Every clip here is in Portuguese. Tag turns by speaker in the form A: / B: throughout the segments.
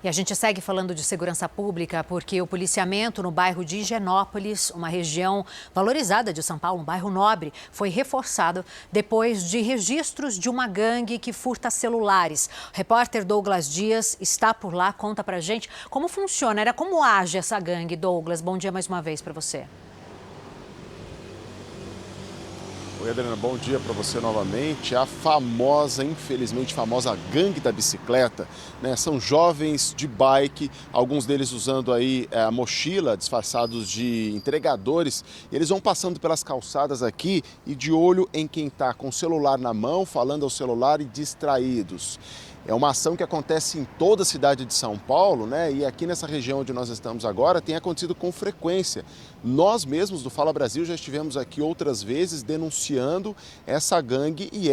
A: E a gente segue falando de segurança pública porque o policiamento no bairro de Higienópolis, uma região valorizada de São Paulo, um bairro nobre, foi reforçado depois de registros de uma gangue que furta celulares. O repórter Douglas Dias está por lá, conta pra gente como funciona, como age essa gangue. Douglas, bom dia mais uma vez para você.
B: Oi, Adriana, bom dia para você novamente. A famosa, infelizmente famosa gangue da bicicleta, né? São jovens de bike, alguns deles usando aí a mochila, disfarçados de entregadores. Eles vão passando pelas calçadas aqui e de olho em quem está com o celular na mão, falando ao celular e distraídos. É uma ação que acontece em toda a cidade de São Paulo, né? E aqui nessa região onde nós estamos agora tem acontecido com frequência. Nós mesmos do Fala Brasil já estivemos aqui outras vezes denunciando essa gangue e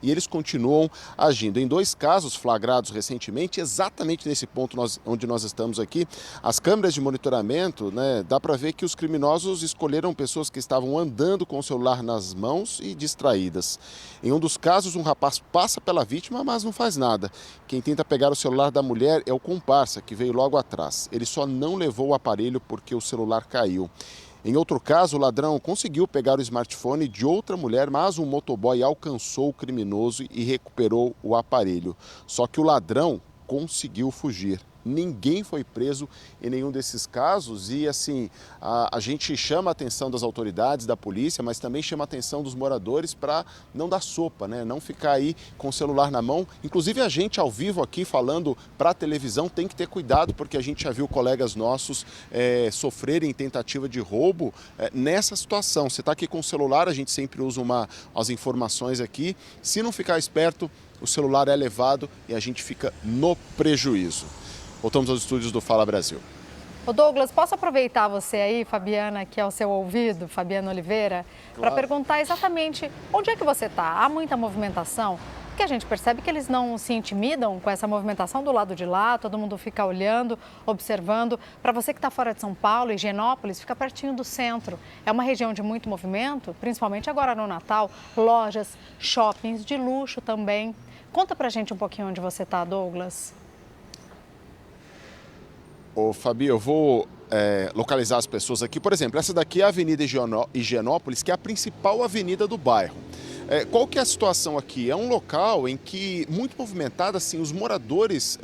B: eles continuam agindo. Em 2 casos flagrados recentemente, exatamente nesse ponto onde nós estamos aqui, as câmeras de monitoramento, né? Dá para ver que os criminosos escolheram pessoas que estavam andando com o celular nas mãos e distraídas. Em um dos casos, um rapaz passa pela vítima, mas não faz nada. Quem tenta pegar o celular da mulher é o comparsa, que veio logo atrás. Ele só não levou o aparelho porque o celular caiu. Em outro caso, o ladrão conseguiu pegar o smartphone de outra mulher, mas um motoboy alcançou o criminoso e recuperou o aparelho. Só que o ladrão conseguiu fugir. Ninguém foi preso em nenhum desses casos e, assim, a gente chama a atenção das autoridades, da polícia, mas também chama a atenção dos moradores para não dar sopa, né? Não ficar aí com o celular na mão. Inclusive a gente ao vivo aqui falando para a televisão tem que ter cuidado porque a gente já viu colegas nossos sofrerem tentativa de roubo nessa situação. Você está aqui com o celular, a gente sempre usa as informações aqui. Se não ficar esperto, o celular é levado e a gente fica no prejuízo. Voltamos aos estúdios do Fala Brasil.
C: Ô Douglas, posso aproveitar você aí, Fabiana, que é o seu ouvido, Fabiana Oliveira, para perguntar exatamente onde é que você está? Há muita movimentação? Porque a gente percebe que eles não se intimidam com essa movimentação do lado de lá, todo mundo fica olhando, observando. Para você que está fora de São Paulo, Higienópolis fica pertinho do centro. É uma região de muito movimento, principalmente agora no Natal, lojas, shoppings de luxo também. Conta pra gente um pouquinho onde você está, Douglas.
B: Ô, Fabi, eu vou localizar as pessoas aqui. Por exemplo, essa daqui é a Avenida Higienópolis, que é a principal avenida do bairro. Qual que é a situação aqui? É um local em que, muito movimentado, assim, os moradores,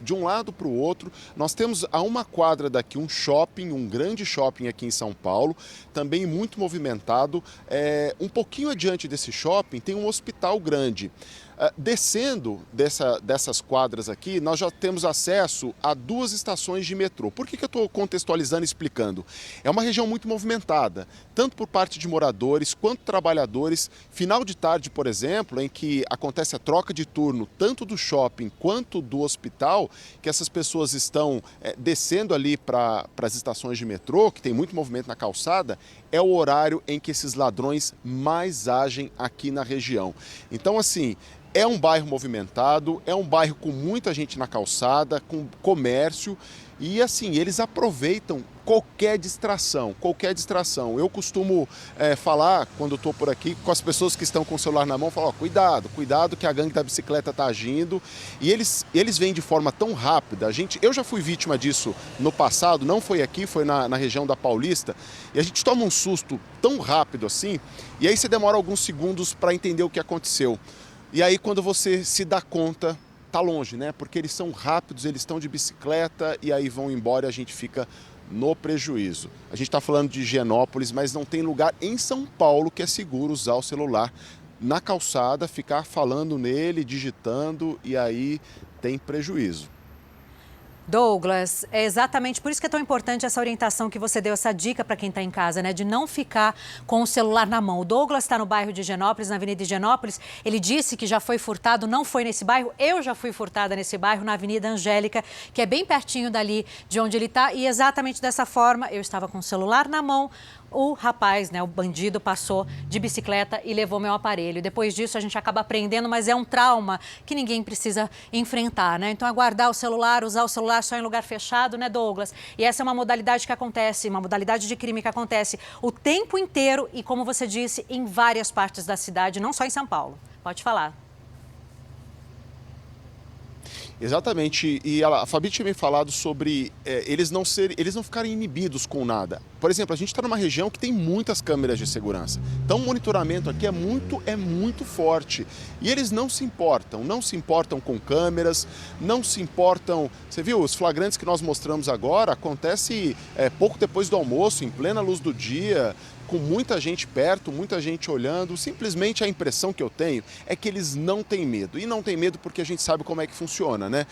B: de um lado para o outro. Nós temos a uma quadra daqui um shopping, um grande shopping aqui em São Paulo, também muito movimentado. Um pouquinho adiante desse shopping tem um hospital grande. Descendo dessas quadras aqui, nós já temos acesso a 2 estações de metrô. Por que eu estou contextualizando e explicando? É uma região muito movimentada, tanto por parte de moradores quanto trabalhadores. Final de tarde, por exemplo, em que acontece a troca de turno tanto do shopping quanto do hospital, que essas pessoas estão descendo ali para as estações de metrô, que tem muito movimento na calçada, é o horário em que esses ladrões mais agem aqui na região. Então, assim, é um bairro movimentado, é um bairro com muita gente na calçada, com comércio e, assim, eles aproveitam qualquer distração. Eu costumo falar, quando estou por aqui, com as pessoas que estão com o celular na mão, falar, cuidado que a gangue da bicicleta está agindo. E eles vêm de forma tão rápida. Eu já fui vítima disso no passado, não foi aqui, foi na região da Paulista. E a gente toma um susto tão rápido assim, e aí você demora alguns segundos para entender o que aconteceu. E aí quando você se dá conta, tá longe, né? Porque eles são rápidos, eles estão de bicicleta e aí vão embora e a gente fica no prejuízo. A gente está falando de Higienópolis, mas não tem lugar em São Paulo que é seguro usar o celular na calçada, ficar falando nele, digitando e aí tem prejuízo.
A: Douglas, é exatamente por isso que é tão importante essa orientação que você deu, essa dica para quem está em casa, né? De não ficar com o celular na mão. O Douglas está no bairro de Higienópolis, na Avenida Higienópolis. Ele disse que já foi furtado, não foi nesse bairro. Eu já fui furtada nesse bairro, na Avenida Angélica, que é bem pertinho dali de onde ele está. E exatamente dessa forma, eu estava com o celular na mão. O rapaz, né, o bandido, passou de bicicleta e levou meu aparelho. Depois disso, a gente acaba aprendendo, mas é um trauma que ninguém precisa enfrentar, né? Então, é guardar o celular, usar o celular só em lugar fechado, né, Douglas? E essa é uma modalidade que acontece, uma modalidade de crime que acontece o tempo inteiro e, como você disse, em várias partes da cidade, não só em São Paulo. Pode falar.
B: Exatamente, e a Fabi tinha me falado sobre eles não ficarem inibidos com nada. Por exemplo, a gente está numa região que tem muitas câmeras de segurança, então o monitoramento aqui é muito forte. E eles não se importam com câmeras, não se importam... Você viu, os flagrantes que nós mostramos agora acontece pouco depois do almoço, em plena luz do dia, com muita gente perto, muita gente olhando. Simplesmente a impressão que eu tenho é que eles não têm medo. E não têm medo porque a gente sabe como é que funciona, né?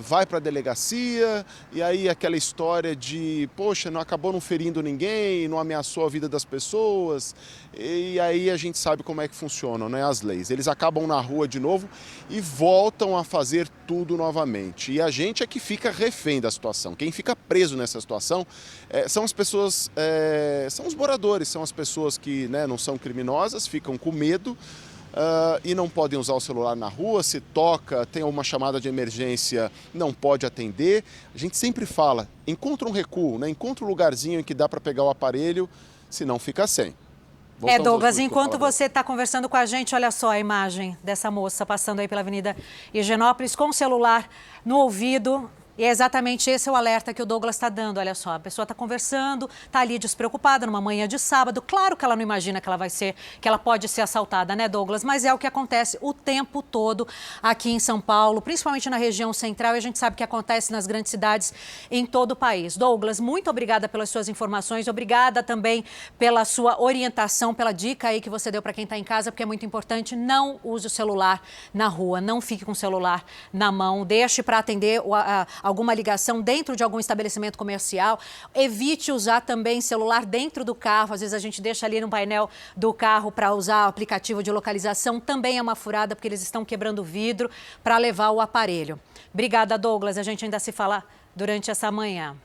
B: Vai para a delegacia e aí aquela história de, poxa, acabou não ferindo ninguém, não ameaçou a vida das pessoas. E aí a gente sabe como é que funcionam, né, as leis. Eles acabam na rua de novo e voltam a fazer tudo novamente. E a gente é que fica refém da situação. Quem fica preso nessa situação são as pessoas, são os moradores, são as pessoas que, né, não são criminosas, ficam com medo e não podem usar o celular na rua. Se toca, tem uma chamada de emergência, não pode atender. A gente sempre fala, encontra um recuo, né, encontra um lugarzinho em que dá para pegar o aparelho, senão fica sem.
A: Douglas, enquanto você está conversando com a gente, olha só a imagem dessa moça passando aí pela Avenida Higienópolis com o celular no ouvido. E é exatamente esse o alerta que o Douglas está dando. Olha só, a pessoa está conversando, está ali despreocupada numa manhã de sábado. Claro que ela não imagina que ela pode ser assaltada, né, Douglas? Mas é o que acontece o tempo todo aqui em São Paulo, principalmente na região central. E a gente sabe que acontece nas grandes cidades em todo o país. Douglas, muito obrigada pelas suas informações. Obrigada também pela sua orientação, pela dica aí que você deu para quem está em casa, porque é muito importante. Não use o celular na rua, não fique com o celular na mão. Deixe para atender alguma ligação dentro de algum estabelecimento comercial. Evite usar também celular dentro do carro. Às vezes a gente deixa ali no painel do carro para usar o aplicativo de localização. Também é uma furada, porque eles estão quebrando o vidro para levar o aparelho. Obrigada, Douglas. A gente ainda se fala durante essa manhã.